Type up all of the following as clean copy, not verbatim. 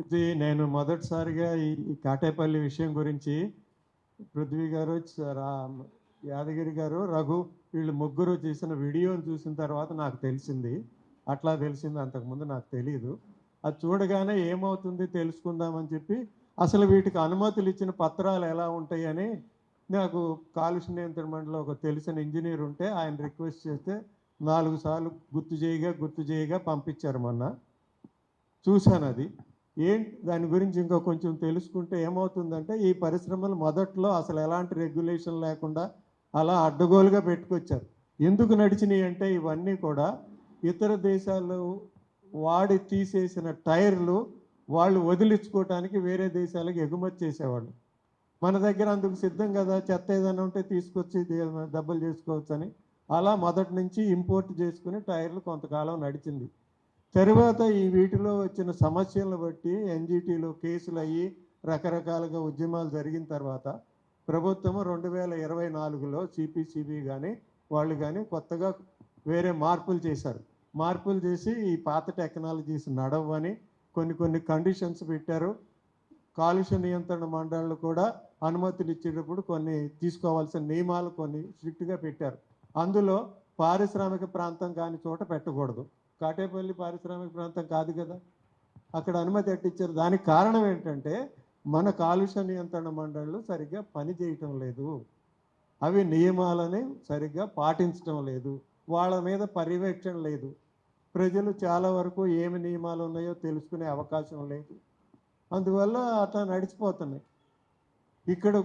ఇది నేను మొదటిసారిగా ఈ కాటేపల్లి విషయం గురించి పృథ్వీ గారు, యాదగిరి గారు, రఘు వీళ్ళు ముగ్గురు చేసిన వీడియోని చూసిన తర్వాత నాకు తెలిసింది. అట్లా తెలిసింది, అంతకుముందు నాకు తెలియదు. అది చూడగానే ఏమవుతుంది తెలుసుకుందామని చెప్పి అసలు వీటికి అనుమతులు ఇచ్చిన పత్రాలు ఎలా ఉంటాయని నాకు కాలుష్య నియంత్రణ మండలిలో ఒక తెలిసిన ఇంజనీర్ ఉంటే ఆయన రిక్వెస్ట్ చేస్తే 4 సార్లు గుర్తు చేయగా పంపించారు. మొన్న చూశాను అది. దాని గురించి ఇంకా కొంచెం తెలుసుకుంటే ఏమవుతుందంటే ఈ పరిశ్రమలు మొదట్లో అసలు ఎలాంటి రెగ్యులేషన్ లేకుండా అలా అడ్డగోలుగా పెట్టుకొచ్చారు. ఎందుకు నడిచినాయి అంటే ఇవన్నీ కూడా ఇతర దేశాల్లో వాడి తీసేసిన టైర్లు వాళ్ళు వదిలించుకోవటానికి వేరే దేశాలకు ఎగుమతి చేసేవాళ్ళు. మన దగ్గర అందుకు సిద్ధం కదా, చెత్త ఏదైనా ఉంటే తీసుకొచ్చి డబ్బులు చేసుకోవచ్చు అని అలా మొదటి నుంచి ఇంపోర్ట్ చేసుకుని టైర్లు కొంతకాలం నడిచింది. తర్వాత ఈ వీటిలో వచ్చిన సమస్యలను బట్టి ఎన్జిటీలో కేసులు అయ్యి రకరకాలుగా ఉద్యమాలు జరిగిన తర్వాత ప్రభుత్వము 2024లో సిపిసిబి కానీ వాళ్ళు కానీ కొత్తగా వేరే మార్పులు చేశారు. మార్పులు చేసి ఈ పాత టెక్నాలజీస్ నడవని కొన్ని కండిషన్స్ పెట్టారు. కాలుష్య నియంత్రణ మండళ్ళు కూడా అనుమతులు ఇచ్చేటప్పుడు కొన్ని తీసుకోవాల్సిన నియమాలు కొన్ని స్ట్రిక్ట్గా పెట్టారు. అందులో పారిశ్రామిక ప్రాంతం కాని చోట పెట్టకూడదు. కాటేపల్లి పారిశ్రామిక ప్రాంతం కాదు కదా, అక్కడ అనుమతి ఎట్టిచ్చారు. దానికి కారణం ఏంటంటే మన కాలుష్య నియంత్రణ మండళ్ళు సరిగ్గా పని చేయటం లేదు, అవి నియమాలని సరిగ్గా పాటించడం లేదు, వాళ్ళ మీద పర్యవేక్షణ లేదు. ప్రజలు చాలా వరకు ఏమి నియమాలు ఉన్నాయో తెలుసుకునే అవకాశం లేదు. అందువల్ల అట్లా నడిచిపోతున్నాయి. ఇక్కడ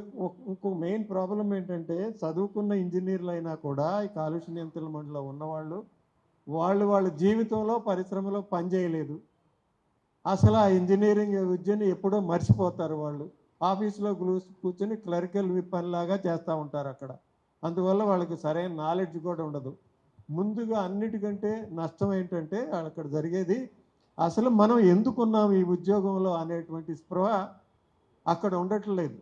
ఇంకో మెయిన్ ప్రాబ్లం ఏంటంటే చదువుకున్న ఇంజనీర్లు అయినా కూడా ఈ కాలుష్య నియంత్రణ మండలిలో ఉన్నవాళ్ళు వాళ్ళ జీవితంలో పరిశ్రమలో పనిచేయలేదు. అసలు ఆ ఇంజనీరింగ్ విద్యని ఎప్పుడో మర్చిపోతారు. వాళ్ళు ఆఫీస్లో కూర్చొని క్లరికల్ పనిలాగా చేస్తూ ఉంటారు అక్కడ. అందువల్ల వాళ్ళకి సరైన నాలెడ్జ్ కూడా ఉండదు. ముందుగా అన్నిటికంటే నష్టం ఏంటంటే అక్కడ జరిగేది అసలు మనం ఎందుకున్నాం ఈ ఉద్యోగంలో అనేటువంటి స్పృహ అక్కడ ఉండట్లేదు.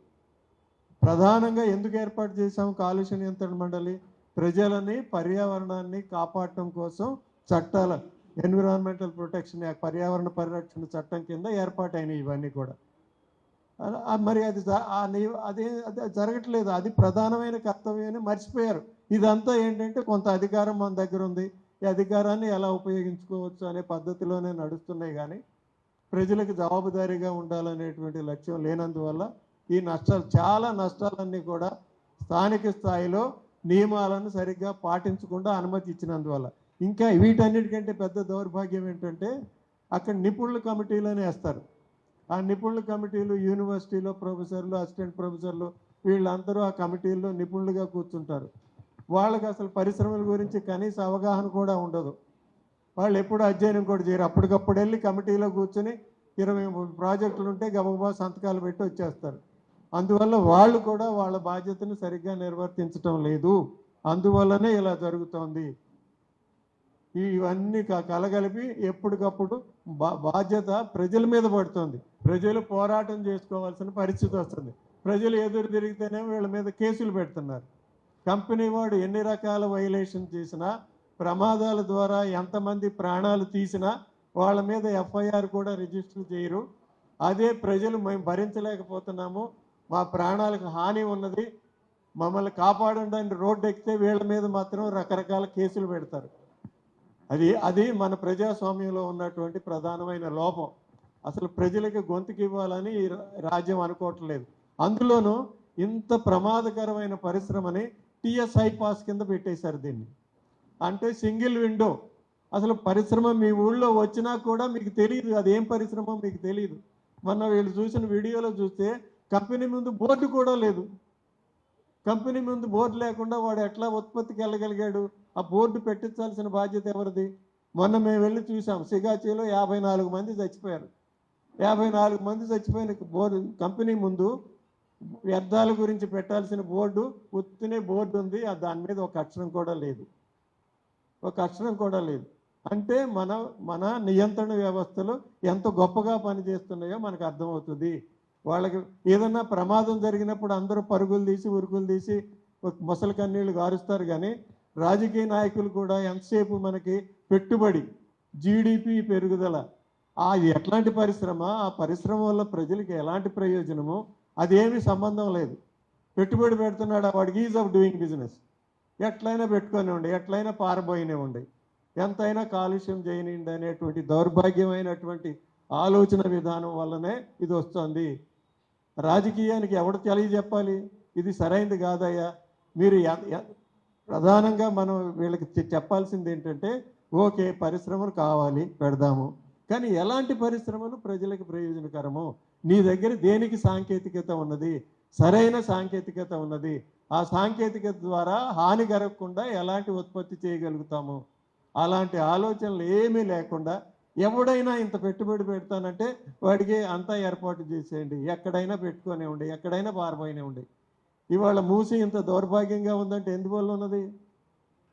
ప్రధానంగా ఎందుకు ఏర్పాటు చేశాం కాలుష్య నియంత్రణ మండలి? ప్రజలని పర్యావరణాన్ని కాపాడటం కోసం చట్టాల ఎన్విరాన్మెంటల్ ప్రొటెక్షన్ యాక్ట్, పర్యావరణ పరిరక్షణ చట్టం కింద ఏర్పాటైనవి ఇవన్నీ కూడా. మరి అది జరగట్లేదు. అది ప్రధానమైన కర్తవ్యాన్ని మర్చిపోయారు. ఇదంతా ఏంటంటే కొంత అధికారం మన దగ్గర ఉంది, ఈ అధికారాన్ని ఎలా ఉపయోగించుకోవచ్చు అనే పద్ధతిలోనే నడుస్తున్నాయి. కానీ ప్రజలకు జవాబుదారీగా ఉండాలనేటువంటి లక్ష్యం లేనందువల్ల ఈ చాలా నష్టాలన్నీ కూడా స్థానిక స్థాయిలో నియమాలను సరిగ్గా పాటించకుండా అనుమతి ఇచ్చినందువల్ల. ఇంకా వీటన్నిటికంటే పెద్ద దౌర్భాగ్యం ఏంటంటే అక్కడ నిపుణుల కమిటీలోనే వేస్తారు. ఆ నిపుణుల కమిటీలు యూనివర్సిటీలో ప్రొఫెసర్లు, అసిస్టెంట్ ప్రొఫెసర్లు వీళ్ళందరూ ఆ కమిటీల్లో నిపుణులుగా కూర్చుంటారు. వాళ్ళకి అసలు పరిశ్రమల గురించి కనీస అవగాహన కూడా ఉండదు. వాళ్ళు ఎప్పుడు అధ్యయనం కూడా చేయరు. అప్పటికప్పుడు వెళ్ళి కమిటీలో కూర్చొని 20 ప్రాజెక్టులు ఉంటే గబగబా సంతకాలు పెట్టి వచ్చేస్తారు. అందువల్ల వాళ్ళు కూడా వాళ్ళ బాధ్యతను సరిగ్గా నిర్వర్తించటం లేదు. అందువల్లనే ఇలా జరుగుతోంది. ఇవన్నీ కలగలిపి ఎప్పటికప్పుడు బాధ్యత ప్రజల మీద పడుతుంది. ప్రజలు పోరాటం చేసుకోవాల్సిన పరిస్థితి వస్తుంది. ప్రజలు ఎదురు తిరిగితేనే వీళ్ళ మీద కేసులు పెడుతున్నారు. కంపెనీ వాడు ఎన్ని రకాల వైలేషన్ చేసినా, ప్రమాదాల ద్వారా ఎంతమంది ప్రాణాలు తీసినా వాళ్ళ మీద ఎఫ్ఐఆర్ కూడా రిజిస్టర్ చేయరు. అదే ప్రజలు మేము భరించలేకపోతున్నాము, మా ప్రాణాలకు హాని ఉన్నది, మమ్మల్ని కాపాడండి రోడ్డు ఎక్కితే వీళ్ళ మీద మాత్రం రకరకాల కేసులు పెడతారు. అది మన ప్రజాస్వామ్యంలో ఉన్నటువంటి ప్రధానమైన లోపం. అసలు ప్రజలకు గొంతుకి ఇవ్వాలని ఈ రాజ్యం అనుకోవట్లేదు. అందులోనూ ఇంత ప్రమాదకరమైన పరిశ్రమని టిఎస్ఐ పాస్ కింద పెట్టేశారు దీన్ని. అంటే సింగిల్ విండో. అసలు పరిశ్రమ మీ ఊళ్ళో వచ్చినా కూడా మీకు తెలియదు అదేం పరిశ్రమ, మీకు తెలియదు. మొన్న వీళ్ళు చూసిన వీడియోలో చూస్తే కంపెనీ ముందు బోర్డు కూడా లేదు. కంపెనీ ముందు బోర్డు లేకుండా వాడు ఎట్లా ఉత్పత్తికి వెళ్ళగలిగాడు? ఆ బోర్డు పెట్టించాల్సిన బాధ్యత ఎవరిది? మొన్న మేము వెళ్ళి చూసాం, సిగాచిలో 54 మంది చచ్చిపోయారు. 54 మంది చచ్చిపోయిన బోర్డు కంపెనీ ముందు వ్యర్థాల గురించి పెట్టాల్సిన బోర్డు, ఉత్తినే బోర్డు ఉంది, దాని మీద ఒక అక్షరం కూడా లేదు. అంటే మన నియంత్రణ వ్యవస్థలు ఎంత గొప్పగా పనిచేస్తున్నాయో మనకు అర్థమవుతుంది. వాళ్ళకి ఏదన్నా ప్రమాదం జరిగినప్పుడు అందరూ పరుగులు తీసి ఉరుకులు తీసి మొసలి కన్నీళ్లు గారుస్తారు. కానీ రాజకీయ నాయకులు కూడా ఎంతసేపు మనకి పెట్టుబడి, జీడిపి పెరుగుదల, అది ఎట్లాంటి పరిశ్రమ, ఆ పరిశ్రమ వల్ల ప్రజలకి ఎలాంటి ప్రయోజనము, అదేమీ సంబంధం లేదు. పెట్టుబడి పెడుతున్నాడు, వాడికి ఈజ్ ఆఫ్ డూయింగ్ బిజినెస్. ఎట్లయినా పెట్టుకొని ఉండి, ఎట్లయినా పారబోయినే ఉండి, ఎంతైనా కాలుష్యం చేయనిండి అనేటువంటి దౌర్భాగ్యమైనటువంటి ఆలోచన విధానం వల్లనే ఇది వస్తుంది. రాజకీయానికి ఎవడు తెలియజెప్పాలి ఇది సరైనది కాదయ్యా, మీరు ప్రధానంగా మనం వీళ్ళకి చెప్పాల్సింది ఏంటంటే, ఓకే పరిశ్రమలు కావాలి పెడదాము, కానీ ఎలాంటి పరిశ్రమలు ప్రజలకు ప్రయోజనకరము, నీ దగ్గర దేనికి సాంకేతికత ఉన్నది, సరైన సాంకేతికత ఉన్నది, ఆ సాంకేతికత ద్వారా హాని కలగకుండా ఎలాంటి ఉత్పత్తి చేయగలుగుతాము, అలాంటి ఆలోచనలు ఏమీ లేకుండా ఎవడైనా ఇంత పెట్టుబడి పెడతానంటే వాడికి అంతా ఏర్పాటు చేసేయండి, ఎక్కడైనా పెట్టుకొని ఉండి, ఎక్కడైనా పారబోయినే ఉండి. ఇవాళ మూసి ఇంత దౌర్భాగ్యంగా ఉందంటే ఎందువల్ల ఉన్నది,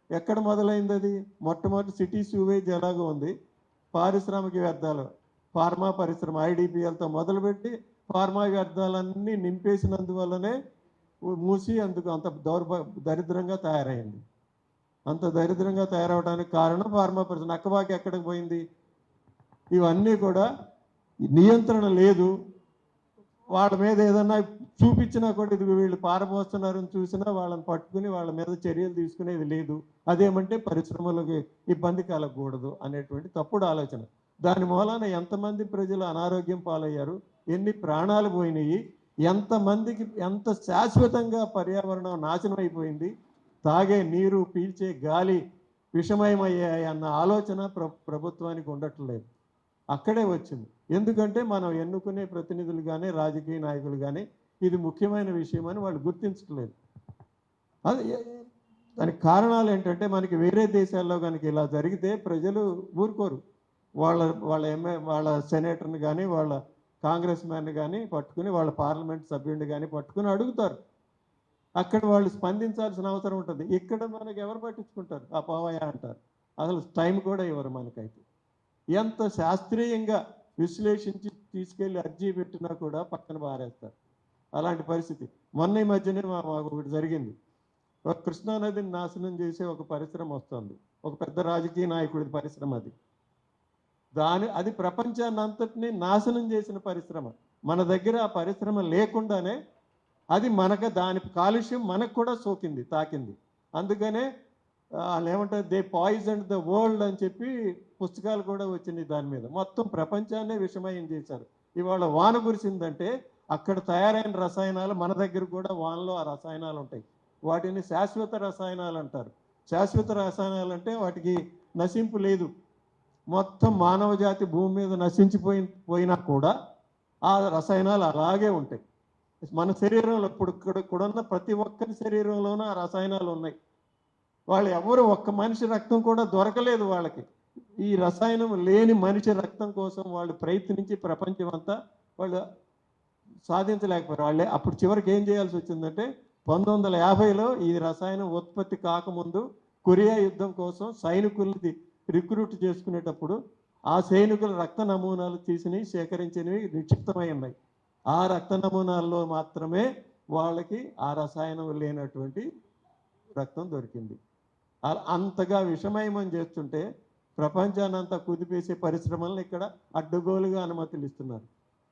ఎక్కడ మొదలైంది అది? మొట్టమొదటి సిటీ సూవేజ్ ఎలాగో ఉంది, పారిశ్రామిక వ్యర్థాలు, ఫార్మా పరిశ్రమ ఐడిపిఎల్తో మొదలుపెట్టి ఫార్మా వ్యర్థాలన్నీ నింపేసినందువల్లనే మూసి అందుకు అంత దరిద్రంగా తయారైంది. అంత దరిద్రంగా తయారవడానికి కారణం ఫార్మా పరిశ్రమ. నక్కబాకి ఎక్కడికి పోయింది? ఇవన్నీ కూడా నియంత్రణ లేదు. వాళ్ళ మీద ఏదన్నా చూపించినా కూడా ఇది వీళ్ళు పారబోస్తున్నారని చూసినా వాళ్ళని పట్టుకుని వాళ్ళ మీద చర్యలు తీసుకునేది లేదు. అదేమంటే పరిశ్రమలకు ఇబ్బంది కలగకూడదు అనేటువంటి తప్పుడు ఆలోచన. దాని మూలాన ఎంతమంది ప్రజలు అనారోగ్యం పాలయ్యారు, ఎన్ని ప్రాణాలు పోయినాయి, ఎంతమందికి ఎంత శాశ్వతంగా పర్యావరణం నాశనం అయిపోయింది, తాగే నీరు పీల్చే గాలి విషమయమయ్యాయి అన్న ఆలోచన ప్రభుత్వానికి ఉండట్లేదు. అక్కడే వచ్చింది. ఎందుకంటే మనం ఎన్నుకునే ప్రతినిధులు కానీ రాజకీయ నాయకులు కానీ ఇది ముఖ్యమైన విషయం అని వాళ్ళు గుర్తించట్లేదు. అది దానికి కారణాలు ఏంటంటే, మనకి వేరే దేశాల్లో కనుక ఇలా జరిగితే ప్రజలు ఊరుకోరు. వాళ్ళ సెనేటర్ని కానీ వాళ్ళ కాంగ్రెస్ మ్యాన్ని కానీ పట్టుకుని, వాళ్ళ పార్లమెంట్ సభ్యుడిని కానీ పట్టుకుని అడుగుతారు. అక్కడ వాళ్ళు స్పందించాల్సిన అవసరం ఉంటుంది. ఇక్కడ మనకి ఎవరు పట్టించుకుంటారు? ఆ పోవయ్య అంటారు. అసలు టైం కూడా ఇవ్వరు మనకైతే. ఎంత శాస్త్రీయంగా విశ్లేషించి తీసుకెళ్ళి అర్జీ పెట్టినా కూడా పక్కన పారేస్తారు. అలాంటి పరిస్థితి. మొన్న ఈ మధ్యనే మాకు ఒకటి జరిగింది. ఒక కృష్ణానదిని నాశనం చేసే ఒక పరిశ్రమ వస్తుంది, ఒక పెద్ద రాజకీయ నాయకుడి పరిశ్రమ అది. అది ప్రపంచాన్ని అంతటినీ నాశనం చేసిన పరిశ్రమ. మన దగ్గర ఆ పరిశ్రమ లేకుండానే అది దాని కాలుష్యం మనకు కూడా తాకింది. అందుకనే వాళ్ళు ఏమంటారు, దే పాయిజన్ ద వరల్డ్ అని చెప్పి పుస్తకాలు కూడా వచ్చినాయి దాని మీద. మొత్తం ప్రపంచాన్నే విషమయం చేశారు. ఇవాళ వాన కురిసిందంటే అక్కడ తయారైన రసాయనాలు మన దగ్గర కూడా వానలో ఆ రసాయనాలు ఉంటాయి. వాటిని శాశ్వత రసాయనాలు అంటారు. శాశ్వత రసాయనాలు అంటే వాటికి నశింపు లేదు. మొత్తం మానవ జాతి భూమి మీద నశించిపోయినా కూడా ఆ రసాయనాలు అలాగే ఉంటాయి. మన శరీరంలో ఇప్పుడున్న ప్రతి ఒక్కరి శరీరంలోనూ ఆ రసాయనాలు ఉన్నాయి. వాళ్ళు ఎవరు ఒక్క మనిషి రక్తం కూడా దొరకలేదు వాళ్ళకి. ఈ రసాయనం లేని మనిషి రక్తం కోసం వాళ్ళు ప్రయత్నించి ప్రపంచం అంతా వాళ్ళు సాధించలేకపోయారు. వాళ్ళే అప్పుడు చివరికి ఏం చేయాల్సి వచ్చిందంటే, 1950లో ఈ రసాయనం ఉత్పత్తి కాకముందు కొరియా యుద్ధం కోసం సైనికుల్ని రిక్రూట్ చేసుకునేటప్పుడు ఆ సైనికుల రక్త నమూనాలు తీసినవి సేకరించినవి నిక్షిప్తమై ఉన్నాయి. ఆ రక్త నమూనాల్లో మాత్రమే వాళ్ళకి ఆ రసాయనం లేనటువంటి రక్తం దొరికింది. అంతగా విషమయమని చేస్తుంటే ప్రపంచాన్నంతా కుదిపేసే పరిశ్రమలను ఇక్కడ అడ్డగోలుగా అనుమతులు ఇస్తున్నారు.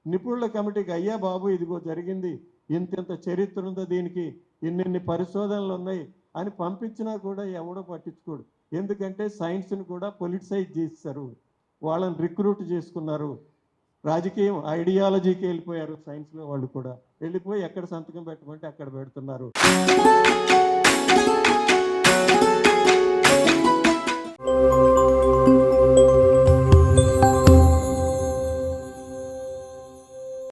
నిపుణుల కమిటీకి, అయ్యా బాబు ఇదిగో జరిగింది, ఇంత చరిత్ర ఉందో, దీనికి ఇన్ని పరిశోధనలు ఉన్నాయి అని పంపించినా కూడా ఎవడో పట్టించుకోడు. ఎందుకంటే సైన్స్ని కూడా పొలిటిసైజ్ చేస్తారు, వాళ్ళని రిక్రూట్ చేసుకున్నారు, రాజకీయం ఐడియాలజీకి వెళ్ళిపోయారు. సైన్స్లో వాళ్ళు కూడా వెళ్ళిపోయి ఎక్కడ సంతకం పెట్టమంటే అక్కడ పెడుతున్నారు.